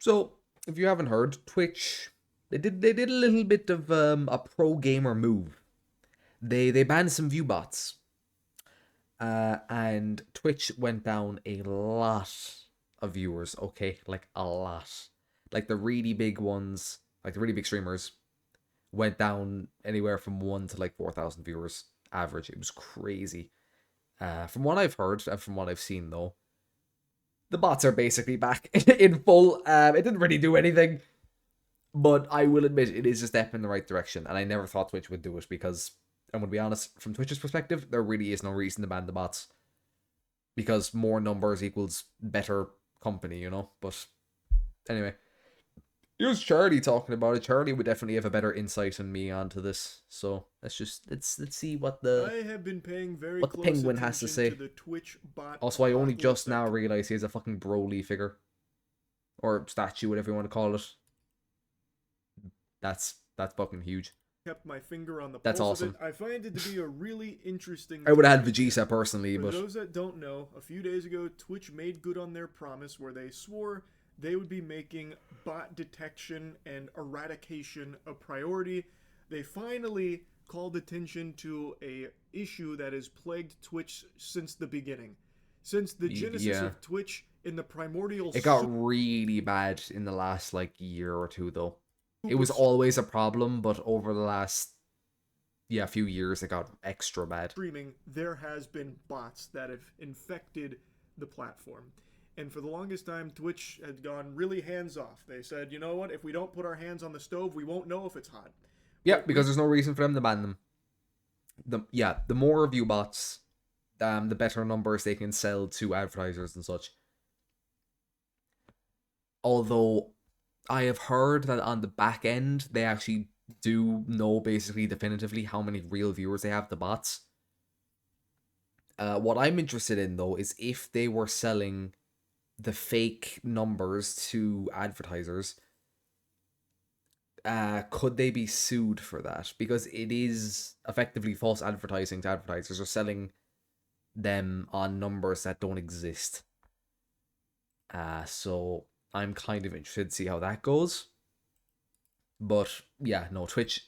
So, if you haven't heard, Twitch they did a little bit of a pro gamer move. They banned some view bots. And Twitch went down a lot of viewers, okay? Like a lot. Like the really big ones, like the really big streamers, went down anywhere from 1 to like 4,000 viewers average. It was crazy. From what I've heard and from what I've seen though, the bots are basically back in full. It didn't really do anything, but I will admit it is a step in the right direction. And I never thought Twitch would do it because, I'm going to be honest, from Twitch's perspective, there really is no reason to ban the bots because more numbers equals better company, you know? But anyway, here's Charlie talking about it. Charlie would definitely have a better insight than me onto this. So let's see what I have been paying very what the close penguin has to attention say. to the Twitch bot. Also, I only just apocalypse now realized he has a fucking Broly figure or statue, whatever you want to call it. That's fucking huge. Kept my finger on the That's pulse awesome. of it. I find it to be a really interesting. I would have had topic. Vegeta personally, For but those that don't know, a few days ago, Twitch made good on their promise where they swore they would be making bot detection and eradication a priority. They finally called attention to a issue that has plagued Twitch since the beginning. Since the genesis of Twitch in the primordial... It got really bad in the last, like, year or two, though. It was always a problem, but over the last, few years, it got extra bad. Streaming, there has been bots that have infected the platform. And for the longest time, Twitch had gone really hands-off. They said, you know what, if we don't put our hands on the stove, we won't know if it's hot. Yeah, because there's no reason for them to ban them. The more view bots, the better numbers they can sell to advertisers and such. Although, I have heard that on the back end, they actually do know basically definitively how many real viewers they have, the bots. What I'm interested in, though, is if they were selling the fake numbers to advertisers, could they be sued for that? Because it is effectively false advertising to advertisers, or selling them on numbers that don't exist. So I'm kind of interested to see how that goes. But yeah, no, Twitch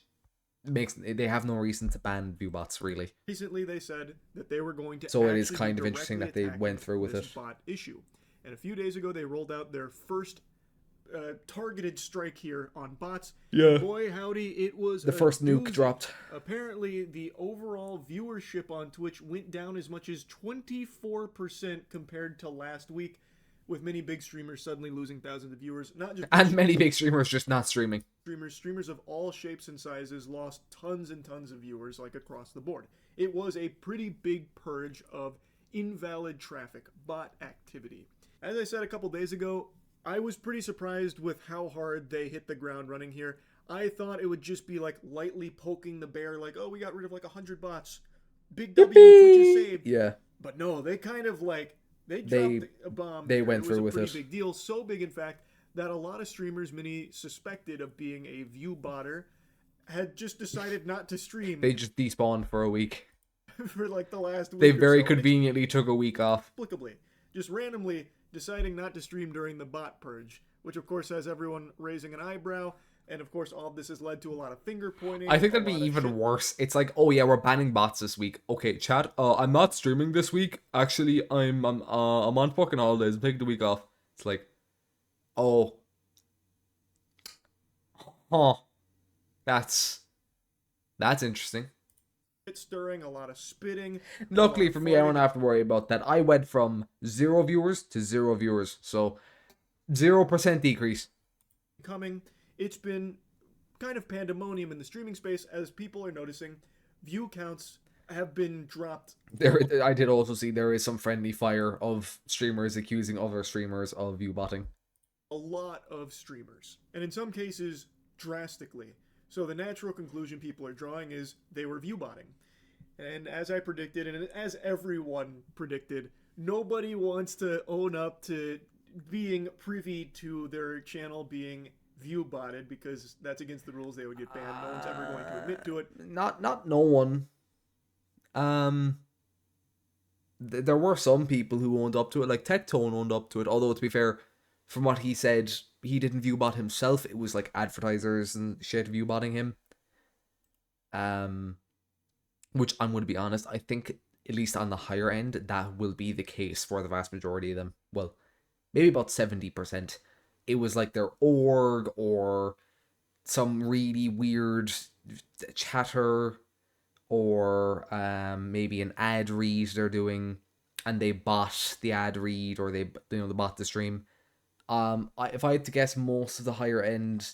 they have no reason to ban viewbots, really. Recently they said that they were going to So it is kind of interesting that they went through with it. Bot issue. And a few days ago they rolled out their first targeted strike here on bots. Yeah. Boy howdy, it was the first nuke dropped. Apparently the overall viewership on Twitch went down as much as 24% compared to last week, with many big streamers suddenly losing thousands of viewers. Not just and many big streamers just not streaming. Streamers of all shapes and sizes lost tons and tons of viewers, like across the board. It was a pretty big purge of invalid traffic, bot activity. As I said a couple days ago, I was pretty surprised with how hard they hit the ground running here. I thought it would just be like lightly poking the bear, like, oh, we got rid of like 100 bots. Big W, Twitch is saved. Yeah. But no, they kind of like, they dropped a bomb. They went through with it. It was a pretty big deal. So big, in fact, that a lot of streamers, many suspected of being a view botter, had just decided not to stream. They just despawned for a week. For like the last week. They very conveniently took a week off. Inexplicably. Just randomly deciding not to stream during the bot purge, which of course has everyone raising an eyebrow. And of course, all of this has led to a lot of finger pointing. I think that'd be even worse. It's like, oh yeah, we're banning bots this week. Okay, chat. I'm not streaming this week. Actually, I'm on fucking holidays. I'm taking the week off. It's like, oh, huh. That's interesting. It's stirring, a lot of spitting. Luckily for me, I don't have to worry about that. I went from 0 viewers to 0 viewers, so 0% decrease. It's been kind of pandemonium in the streaming space as people are noticing view counts have been dropped. I did also see there is some friendly fire of streamers accusing other streamers of view botting. A lot of streamers, and in some cases drastically. So the natural conclusion people are drawing is they were view botting. And as I predicted, and as everyone predicted, nobody wants to own up to being privy to their channel being view botted, because that's against the rules. They would get banned. No one's ever going to admit to it. Not no one. There were some people who owned up to it, like Tectone owned up to it, although to be fair, from what he said, he didn't viewbot himself. It was like advertisers and shit viewbotting him. Which I'm going to be honest, I think at least on the higher end, that will be the case for the vast majority of them. Well, maybe about 70%. It was like their org or some really weird chatter or maybe an ad read they're doing and they bot the ad read or they bot the stream. If I had to guess, most of the higher end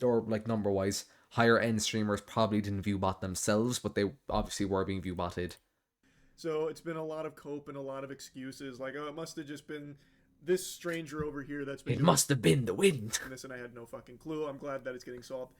or like number wise higher end streamers probably didn't view bot themselves, but they obviously were being view botted. So it's been a lot of cope and a lot of excuses, like, oh, it must have just been this stranger over here that's been It doing must have been the wind. this, and I had no fucking clue. I'm glad that it's getting solved.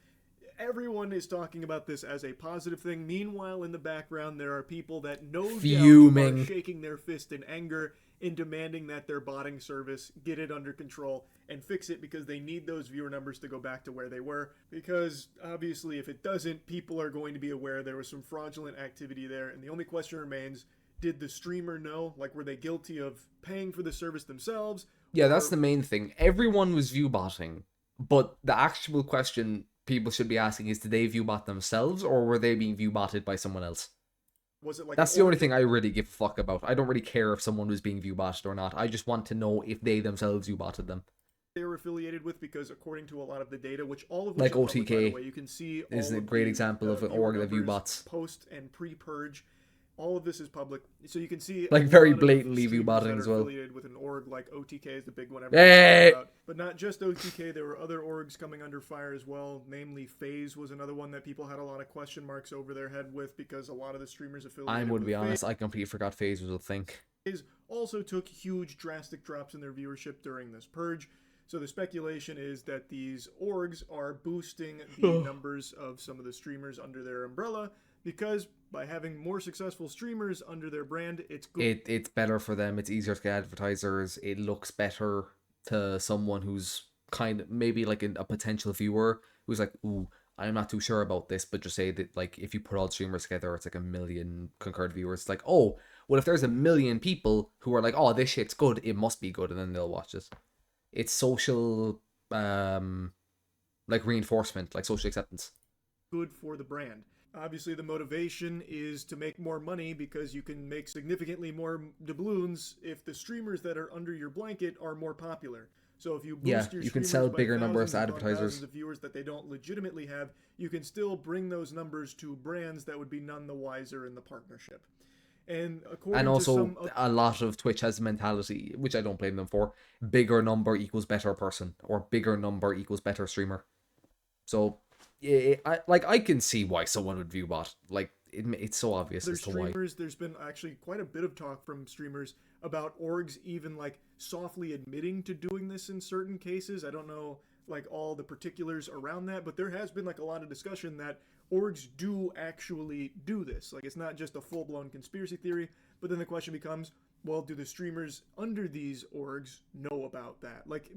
Everyone is talking about this as a positive thing. Meanwhile, in the background, there are people that no doubt Fuming. are shaking their fist in anger in demanding that their botting service get it under control and fix it, because they need those viewer numbers to go back to where they were. Because obviously, if it doesn't, people are going to be aware there was some fraudulent activity there. And the only question remains, did the streamer know? Like, were they guilty of paying for the service themselves? Yeah, that's the main thing. Everyone was view botting, but the actual question people should be asking is, did they view bot themselves or were they being view botted by someone else? Was it like That's the only thing I really give a fuck about. I don't really care if someone was being view botted or not. I just want to know if they themselves view botted them. they were affiliated with? Because according to a lot of the data, which all of which Like are public, by OTK the way, you can see is all a of great the, example of an viewer org that view numbers bots. post and pre-purge. All of this is public, so you can see Like a very lot of blatantly view streamers botting that as are well. affiliated with an org like OTK is the big one Hey! about. But not just OTK, there were other orgs coming under fire as well. Namely, FaZe was another one that people had a lot of question marks over their head with, because a lot of the streamers affiliated I'm going to with be honest, FaZe I completely forgot FaZe was a thing. also took huge drastic drops in their viewership during this purge. So the speculation is that these orgs are boosting the numbers of some of the streamers under their umbrella, because by having more successful streamers under their brand, it's good. It's better for them. It's easier to get advertisers. It looks better to someone who's kind of maybe like a potential viewer who's like, ooh, I'm not too sure about this, but just say that like if you put all the streamers together, it's like 1 million concurrent viewers. It's like, oh, well, if there's 1 million people who are like, oh, this shit's good, it must be good, and then they'll watch it. It's social, like reinforcement, like social acceptance. Good for the brand. Obviously, the motivation is to make more money, because you can make significantly more doubloons if the streamers that are under your blanket are more popular. So if you boost your you can streamers sell by bigger numbers to thousands upon advertisers. thousands of viewers that they don't legitimately have, you can still bring those numbers to brands that would be none the wiser in the partnership. And according And to also, some a lot of Twitch has a mentality, which I don't blame them for. Bigger number equals better person, or bigger number equals better streamer. So, yeah, I can see why someone would view bot. Like, it's so obvious as to why. There's been actually quite a bit of talk from streamers about orgs even like softly admitting to doing this in certain cases. I don't know like all the particulars around that, but there has been like a lot of discussion that orgs do actually do this. Like, it's not just a full-blown conspiracy theory, but then the question becomes, well, do the streamers under these orgs know about that? Like,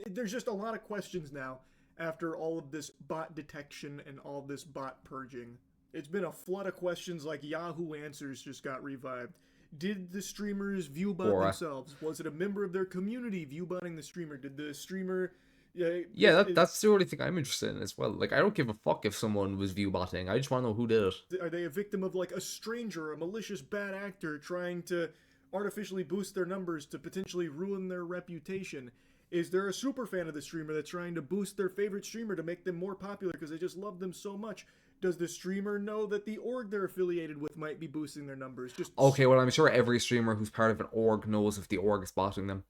there's just a lot of questions now after all of this bot detection and all this bot purging. It's been a flood of questions, like Yahoo Answers just got revived. Did the streamers view bot themselves? Was it a member of their community view botting the streamer? Did the streamer... That's the only thing I'm interested in as well. Like, I don't give a fuck if someone was view botting. I just want to know who did it. Are they a victim of like a stranger, a malicious bad actor trying to artificially boost their numbers to potentially ruin their reputation? Is there a super fan of the streamer that's trying to boost their favorite streamer to make them more popular because they just love them so much? Does the streamer know that the org they're affiliated with might be boosting their numbers? Okay, well, I'm sure every streamer who's part of an org knows if the org is botting them.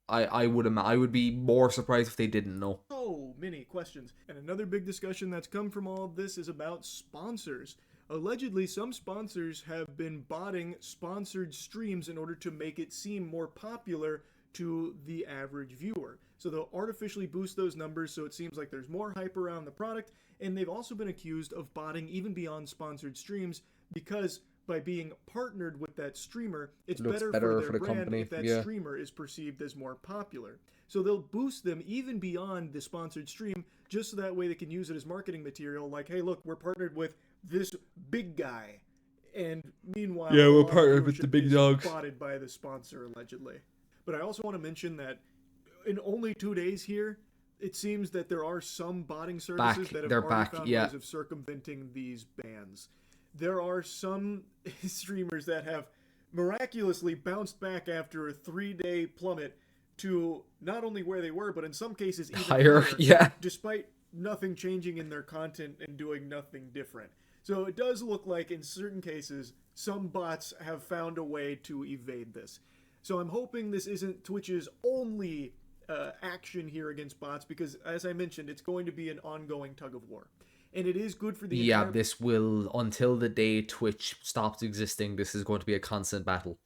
I would be more surprised if they didn't know. So many questions. And another big discussion that's come from all of this is about sponsors. Allegedly, some sponsors have been botting sponsored streams in order to make it seem more popular to the average viewer. So they'll artificially boost those numbers so it seems like there's more hype around the product, and they've also been accused of botting even beyond sponsored streams, because by being partnered with that streamer, it's better for their brand company. if that streamer is perceived as more popular. So they'll boost them even beyond the sponsored stream, just so that way they can use it as marketing material, like, hey, look, we're partnered with this big guy. And meanwhile, we're partnered with the big dogs. Spotted by the sponsor, allegedly. But I also want to mention that in only 2 days here, it seems that there are some botting services Back, that have they're already back. found Yeah, ways of circumventing these bans. There are some streamers that have miraculously bounced back after a 3-day plummet to not only where they were, but in some cases even higher. higher, Yeah, despite nothing changing in their content and doing nothing different. So it does look like in certain cases, some bots have found a way to evade this. So I'm hoping this isn't Twitch's only action here against bots because, as I mentioned, it's going to be an ongoing tug of war. And it is good for the yeah. entire This will until the day Twitch stops existing. This is going to be a constant battle.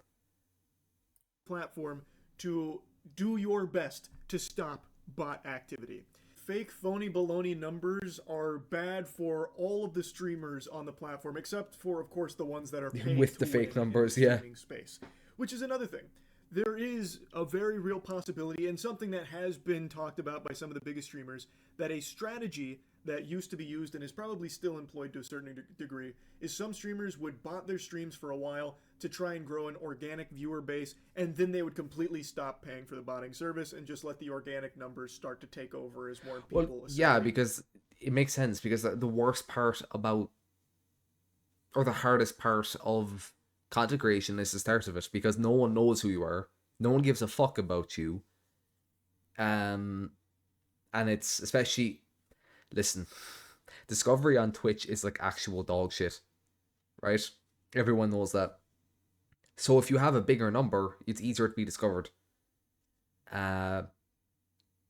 platform to do your best to stop bot activity. Fake, phony, baloney numbers are bad for all of the streamers on the platform, except for, of course, the ones that are paying With to the fake win numbers, in the yeah. streaming space, which is another thing. There is a very real possibility, and something that has been talked about by some of the biggest streamers, that a strategy that used to be used and is probably still employed to a certain degree is some streamers would bot their streams for a while to try and grow an organic viewer base, and then they would completely stop paying for the botting service and just let the organic numbers start to take over as more people Well, yeah, assimilate. because it makes sense. Because the worst part about, or the hardest part of content creation is the start of it. Because no one knows who you are. No one gives a fuck about you. And it's especially, listen, discovery on Twitch is like actual dog shit, right? Everyone knows that. So if you have a bigger number, it's easier to be discovered. Uh,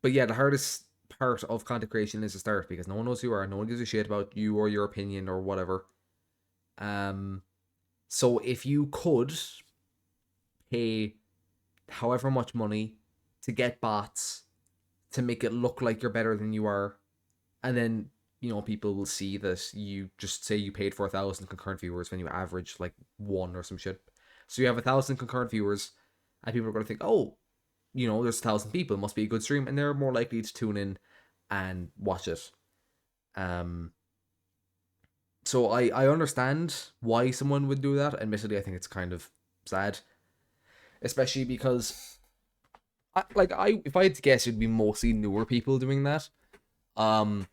but yeah, the hardest part of content creation is the start because no one knows who you are, no one gives a shit about you or your opinion or whatever. So if you could pay however much money to get bots to make it look like you're better than you are, and then people will see that you just say you paid for 1,000 concurrent viewers when you average like one or some shit. So you have 1,000 concurrent viewers, and people are going to think, oh, there's 1,000 people, it must be a good stream, and they're more likely to tune in and watch it. So I understand why someone would do that. Admittedly, I think it's kind of sad, especially because if I had to guess, it'd be mostly newer people doing that. And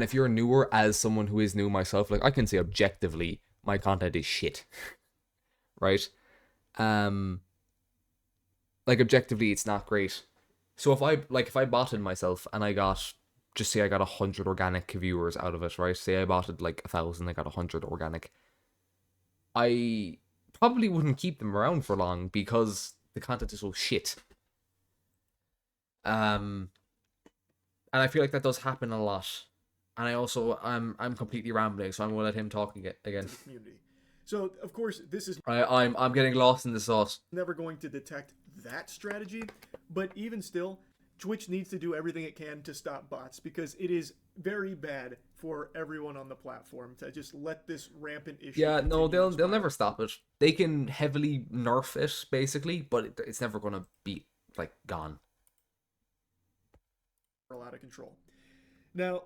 if you're newer, as someone who is new myself, like I can say objectively, my content is shit, right? Like objectively, it's not great. So if I botted myself and I got, just say I got 100 organic viewers out of it, right? Say I botted like 1,000, I got 100 organic. I probably wouldn't keep them around for long because the content is so shit. And I feel like that does happen a lot. And I also I'm completely rambling, so I'm gonna let him talk again. Community. So of course this is I'm getting lost in the sauce. never going to detect that strategy, but even still, Twitch needs to do everything it can to stop bots because it is very bad for everyone on the platform to just let this rampant issue. Yeah, no, they'll spiral. never stop it. They can heavily nerf it basically, but it's never gonna be like gone. Out of control. Now,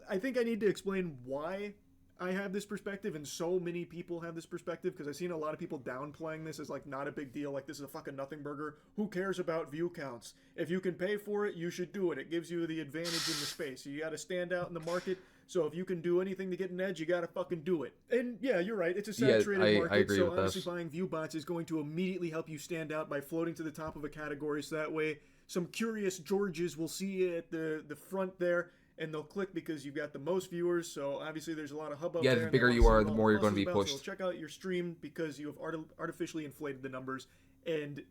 I think I need to explain why I have this perspective and so many people have this perspective because I've seen a lot of people downplaying this as like not a big deal, like this is a fucking nothing burger. Who cares about view counts? If you can pay for it, you should do it. It gives you the advantage in the space. You got to stand out in the market. So if you can do anything to get an edge, you got to fucking do it. And yeah, you're right. It's a saturated market. I agree so with honestly, that. buying view bots is going to immediately help you stand out by floating to the top of a category. So that way, some curious Georges will see you at the front there, and they'll click because you've got the most viewers. So obviously, there's a lot of hubbub. Yeah, there, the bigger you are, the more you're going to be pushed. So check out your stream because you have artificially inflated the numbers, and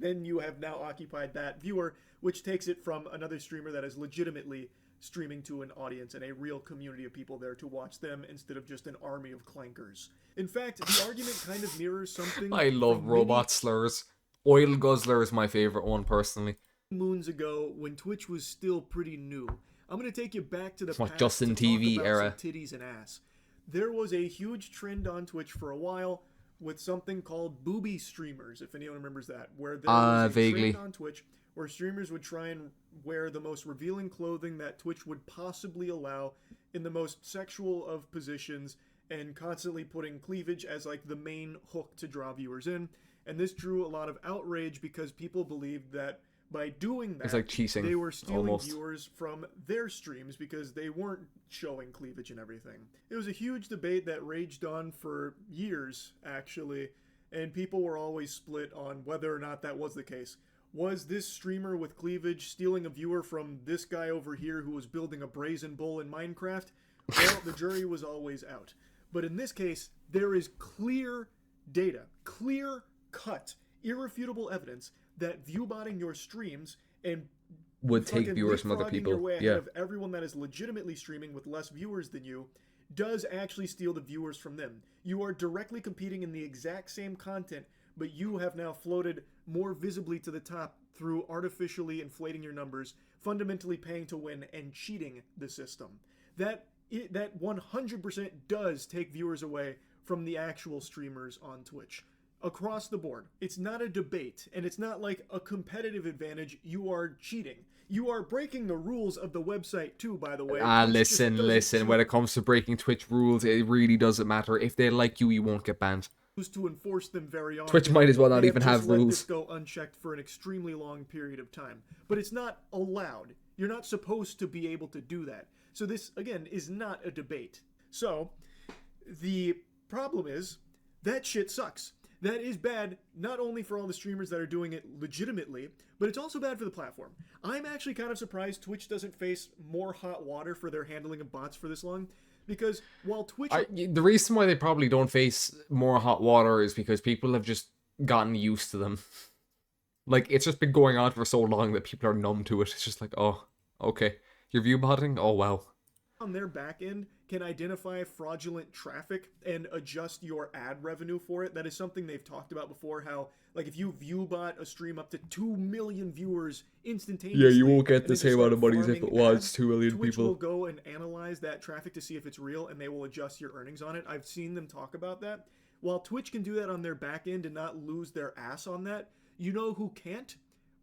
then you have now occupied that viewer, which takes it from another streamer that is legitimately streaming to an audience and a real community of people there to watch them instead of just an army of clankers. In fact, the argument kind of mirrors something. I love robot slurs. Oil Guzzler is my favorite one personally. Moons ago when Twitch was still pretty new. I'm going to take you back to the past Justin to TV talk about era. some titties and ass. There was a huge trend on Twitch for a while with something called booby streamers, if anyone remembers that, where there was a vaguely. trend on Twitch where streamers would try and wear the most revealing clothing that Twitch would possibly allow in the most sexual of positions and constantly putting cleavage as like the main hook to draw viewers in. And this drew a lot of outrage because people believed that By doing that, It's like cheating, they were stealing almost. viewers from their streams because they weren't showing cleavage and everything. It was a huge debate that raged on for years, actually, and people were always split on whether or not that was the case. Was this streamer with cleavage stealing a viewer from this guy over here who was building a brazen bull in Minecraft? Well, the jury was always out. But in this case, there is clear data, clear cut, irrefutable evidence that viewbotting your streams and Would take fucking viewers from other leapfrogging people. your way ahead Yeah. of everyone that is legitimately streaming with less viewers than you does actually steal the viewers from them. You are directly competing in the exact same content, but you have now floated more visibly to the top through artificially inflating your numbers, fundamentally paying to win, and cheating the system. That 100% does take viewers away from the actual streamers on Twitch. Across the board. It's not a debate, and it's not like a competitive advantage. You are cheating. You are breaking the rules of the website too, by the way. Twitch just doesn't When it comes to breaking Twitch rules, it really doesn't matter. If they like you, you won't get banned. choose to enforce them very often. Twitch might as well not They even just have let rules. this go unchecked for an extremely long period of time. But it's not allowed. You're not supposed to be able to do that. So this, again, is not a debate. So, the problem is, that shit sucks. That is bad, not only for all the streamers that are doing it legitimately, but it's also bad for the platform. I'm actually kind of surprised Twitch doesn't face more hot water for their handling of bots for this long, because while Twitch... The reason why they probably don't face more hot water is because people have just gotten used to them. Like, it's just been going on for so long that people are numb to it. It's just like, oh, okay. You're view botting? Oh, wow. On their back end can identify fraudulent traffic and adjust your ad revenue for it. That is something they've talked about before, how like if you view bot a stream up to 2 million viewers instantaneously, Yeah, you won't get and the then just same amount of start money as if farming it was ads, 2 million Twitch will people. go and analyze that traffic to see if it's real, and they will adjust your earnings on it. I've seen them talk about that. While Twitch can do that on their back end and not lose their ass on that, you know who can't?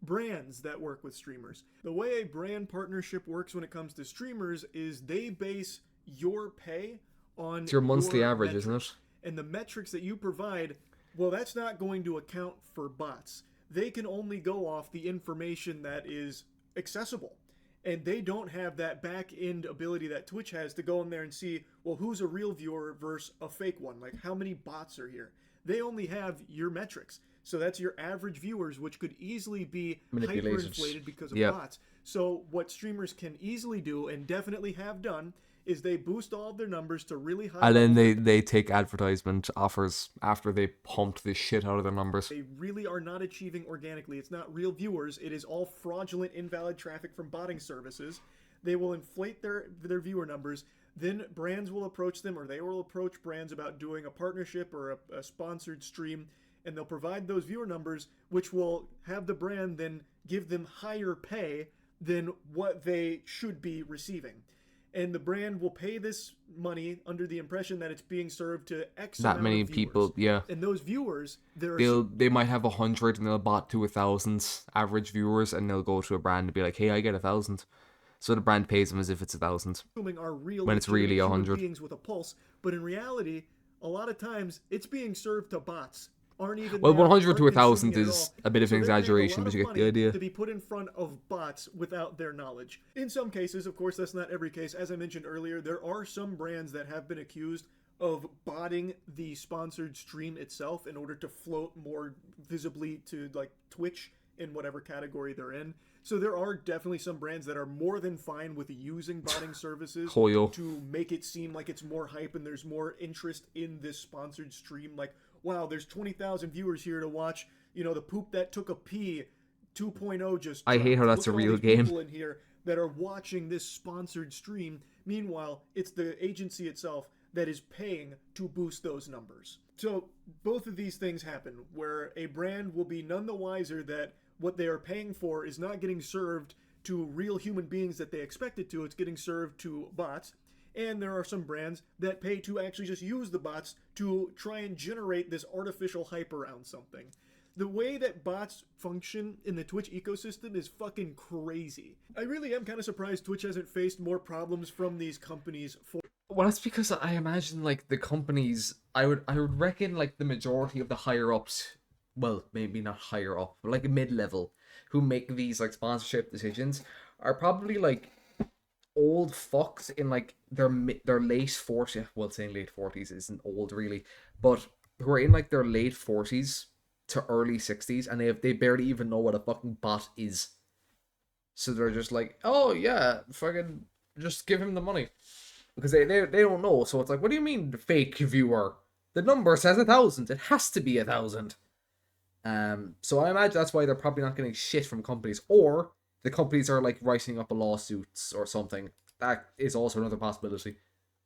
Brands that work with streamers. The way a brand partnership works when it comes to streamers is they base your pay on It's your monthly average, metrics. isn't it? And the metrics that you provide, well, that's not going to account for bots. They can only go off the information that is accessible. And they don't have that back end ability that Twitch has to go in there and see, well, who's a real viewer versus a fake one? Like, how many bots are here? They only have your metrics. So that's your average viewers, which could easily be Manipulated. hyperinflated because of Yep. bots. So what streamers can easily do, and definitely have done, is they boost all of their numbers to really high And then levels. they take advertisement offers after they pumped the shit out of their numbers. They really are not achieving organically. It's not real viewers. It is all fraudulent, invalid traffic from botting services. They will inflate their viewer numbers. Then brands will approach them, or they will approach brands about doing a partnership or a sponsored stream, and they'll provide those viewer numbers, which will have the brand then give them higher pay than what they should be receiving. And the brand will pay this money under the impression that it's being served to X That amount many of viewers. people, yeah. And those viewers, there are They might have 100 and they'll bot to 1,000 average viewers, and they'll go to a brand and be like, hey, I get 1,000. So the brand pays them as if it's 1,000. assuming are real When it's really legitimate human 100. beings with a pulse, but in reality, a lot of times it's being served to bots. Aren't even Well, there, 100 to aren't 1,000 consuming it at is all. a bit of So an they're paying a exaggeration, lot but of you get the money idea. to be put in front of bots without their knowledge. In some cases, of course, that's not every case. As I mentioned earlier, there are some brands that have been accused of botting the sponsored stream itself in order to float more visibly to like Twitch in whatever category they're in. So there are definitely some brands that are more than fine with using botting services Hoyo. to make it seem like it's more hype and there's more interest in this sponsored stream. Like, wow, there's 20,000 viewers here to watch, you know, the poop that took a pee 2.0 just I hate how dropped. that's Look a at all real these game. people in here that are watching this sponsored stream. Meanwhile, it's the agency itself that is paying to boost those numbers. So both of these things happen where a brand will be none the wiser that what they are paying for is not getting served to real human beings that they expect it to. It's getting served to bots. And there are some brands that pay to actually just use the bots to try and generate this artificial hype around something. The way that bots function in the Twitch ecosystem is fucking crazy. I really am kind of surprised Twitch hasn't faced more problems from these companies for Well, that's because I imagine, like, the companies, I would reckon, like, the majority of the higher ups, well, maybe not higher up, but like a mid-level, who make these like sponsorship decisions are probably like old fucks in like their late 40s. Well, saying late 40s isn't old really, but who are in like their late 40s to early 60s, and they barely even know what a fucking bot is. So they're just like, oh yeah, fucking just give him the money, because they don't know. So it's like, what do you mean fake viewer? The number says 1,000. It has to be 1,000. So I imagine that's why they're probably not getting shit from companies, or the companies are like writing up a lawsuits or something. That is also another possibility.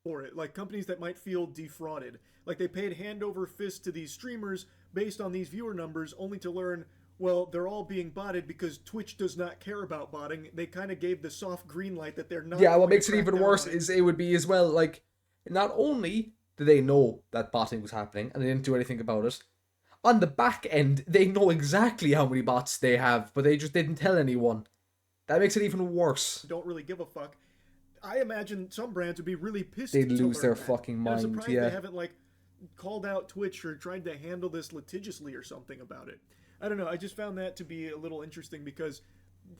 For it. Like companies that might feel defrauded. Like they paid hand over fist to these streamers based on these viewer numbers, only to learn, well, they're all being botted because Twitch does not care about botting. They kind of gave the soft green light that they're not. Yeah, what going makes to it crack even down worse on it. is it would be as well like, not only do they know that botting was happening and they didn't do anything about it, on the back end they know exactly how many bots they have, but they just didn't tell anyone. That makes it even worse. Don't really give a fuck. I imagine some brands would be really pissed They'd to lose learn their that. fucking And I'm mind, surprised yeah. they haven't like called out Twitch or tried to handle this litigiously or something about it. I don't know. I just found that to be a little interesting because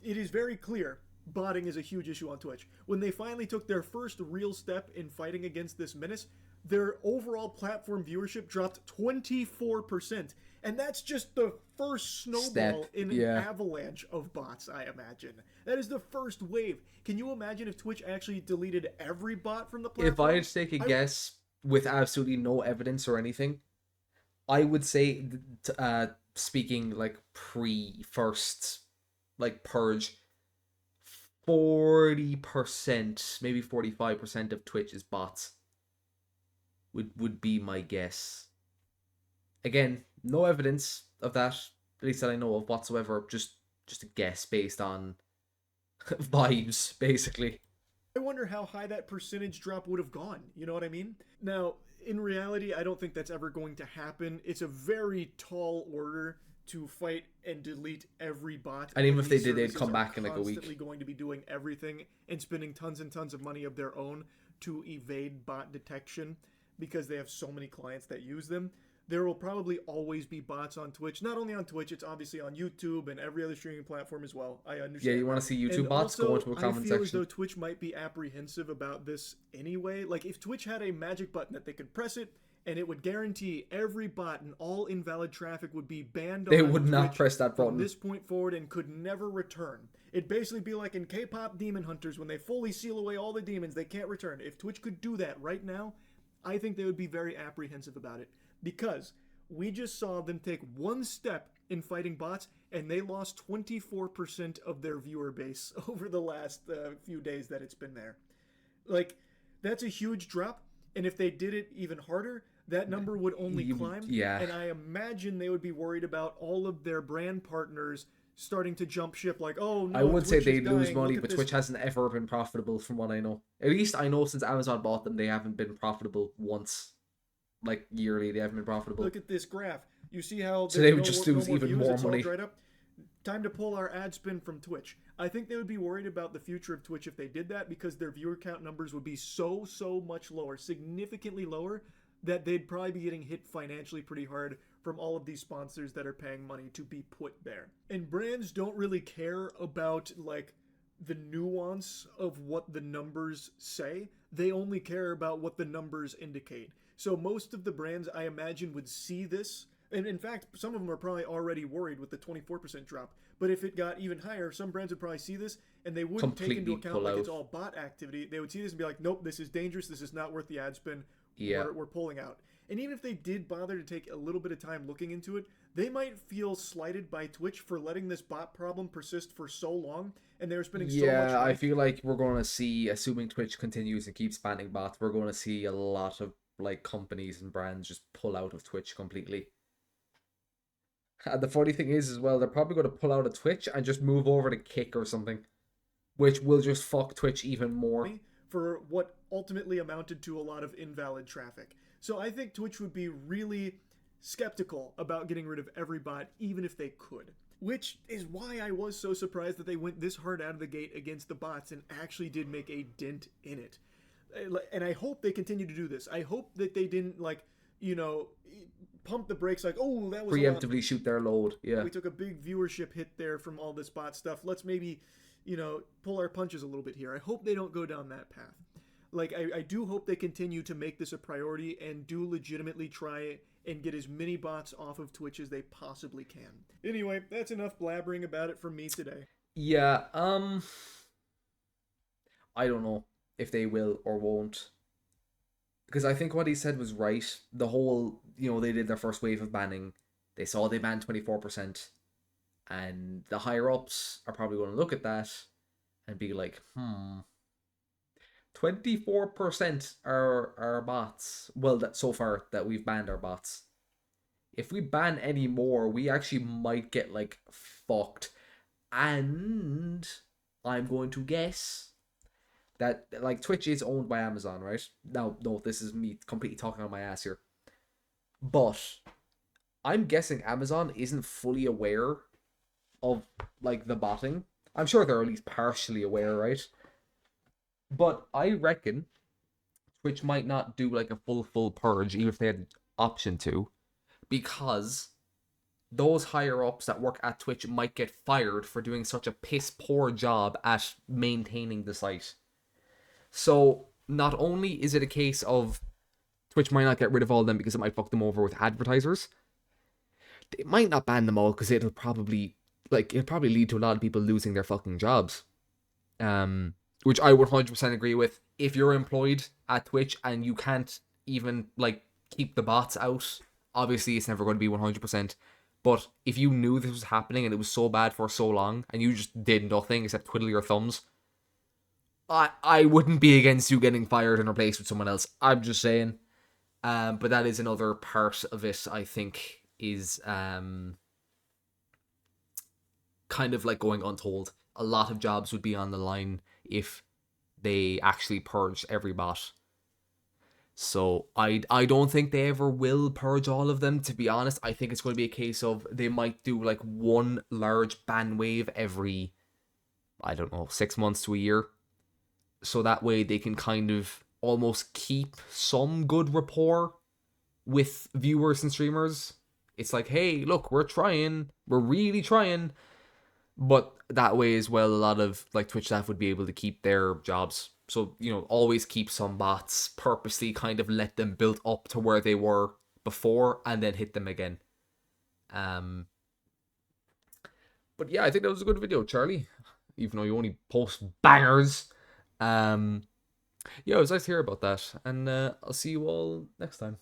it is very clear botting is a huge issue on Twitch. When they finally took their first real step in fighting against this menace, their overall platform viewership dropped 24%. And that's just the first snowball in an avalanche of bots, I imagine. That is the first wave. Can you imagine if Twitch actually deleted every bot from the platform? If I had to take a guess with absolutely no evidence or anything, I would say, speaking like pre-first, like purge, 40%, maybe 45% of Twitch is bots. Would be my guess. Again, no evidence of that, at least that I know of whatsoever. Just a guess based on vibes, basically. I wonder how high that percentage drop would have gone. You know what I mean? Now, in reality, I don't think that's ever going to happen. It's a very tall order to fight and delete every bot. And even if they did, they'd come back in like a week. Constantly going to be doing everything and spending tons and tons of money of their own to evade bot detection because they have so many clients that use them. There will probably always be bots on Twitch. Not only on Twitch, it's obviously on YouTube and every other streaming platform as well. I understand. Yeah, you want to see YouTube and bots? Also, go into a comment I feel section. as though Twitch might be apprehensive about this anyway. Like, if Twitch had a magic button that they could press it, and it would guarantee every bot and all invalid traffic would be banned. They would not press that button from this point forward and could never return. It'd basically be like in K-pop Demon Hunters when they fully seal away all the demons, they can't return. If Twitch could do that right now, I think they would be very apprehensive about it because we just saw them take one step in fighting bots and they lost 24% of their viewer base over the last few days that it's been there. Like, that's a huge drop. And if they did it even harder, that number would only climb. Yeah. And I imagine they would be worried about all of their brand partners starting to jump ship like, oh no, I would Twitch say they is lose dying. money, Look but at Twitch this. hasn't ever been profitable from what I know. At least I know since Amazon bought them, they haven't been profitable once. Like yearly, they haven't been profitable. Look at this graph. You see how so they would just lose even views, more it's all money. dried up? Time to pull our ad spin from Twitch. I think they would be worried about the future of Twitch if they did that because their viewer count numbers would be so much lower, significantly lower, that they'd probably be getting hit financially pretty hard from all of these sponsors that are paying money to be put there. And brands don't really care about like the nuance of what the numbers say. They only care about what the numbers indicate. So most of the brands, I imagine, would see this. And in fact, some of them are probably already worried with the 24% drop. But if it got even higher, some brands would probably see this and they wouldn't take into account like it's all bot activity. They would see this and be like, nope, this is dangerous. This is not worth the ad spend. Yeah. We're pulling out. And even if they did bother to take a little bit of time looking into it, they might feel slighted by Twitch for letting this bot problem persist for so long, and they were spending so much money. Yeah, I feel like we're going to see, assuming Twitch continues and keeps banning bots, we're going to see a lot of like companies and brands just pull out of Twitch completely. And the funny thing is as well, they're probably going to pull out of Twitch and just move over to Kick or something, which will just fuck Twitch even more. For what ultimately amounted to a lot of invalid traffic. So I think Twitch would be really skeptical about getting rid of every bot, even if they could. Which is why I was so surprised that they went this hard out of the gate against the bots and actually did make a dent in it. And I hope they continue to do this. I hope that they didn't like you know, pump the brakes like, oh, that was a lot. Preemptively shoot their load. Yeah. We took a big viewership hit there from all this bot stuff. Let's maybe, pull our punches a little bit here. I hope they don't go down that path. Like, I do hope they continue to make this a priority and do legitimately try and get as many bots off of Twitch as they possibly can. Anyway, that's enough blabbering about it from me today. Yeah, I don't know if they will or won't. Because I think what he said was right. The whole, they did their first wave of banning. They saw they banned 24%. And the higher ups are probably going to look at that and be like, 24% are bots. Well, that so far that we've banned our bots. If we ban any more, we actually might get like fucked. And I'm going to guess that like Twitch is owned by Amazon, right? Now, no, this is me completely talking on my ass here. But I'm guessing Amazon isn't fully aware of like the botting. I'm sure they're at least partially aware, right? But I reckon Twitch might not do like a full purge, even if they had the option to, because those higher ups that work at Twitch might get fired for doing such a piss poor job at maintaining the site. So not only is it a case of Twitch might not get rid of all of them because it might fuck them over with advertisers, it might not ban them all because it'll probably lead to a lot of people losing their fucking jobs. Which I 100% agree with. If you're employed at Twitch and you can't even like keep the bots out, obviously it's never going to be 100%. But if you knew this was happening and it was so bad for so long and you just did nothing except twiddle your thumbs, I wouldn't be against you getting fired and replaced with someone else. I'm just saying. But that is another part of it, I think, is kind of like going untold. A lot of jobs would be on the line if they actually purged every bot. So I don't think they ever will purge all of them, to be honest. I think it's going to be a case of they might do like one large ban wave every, I don't know, 6 months to a year. So that way they can kind of almost keep some good rapport with viewers and streamers. It's like, hey, look, we're really trying. But that way as well, a lot of like Twitch staff would be able to keep their jobs. So, always keep some bots, purposely kind of let them build up to where they were before and then hit them again. But yeah, I think that was a good video, Charlie. Even though you only post bangers. Yeah, it was nice to hear about that. And I'll see you all next time.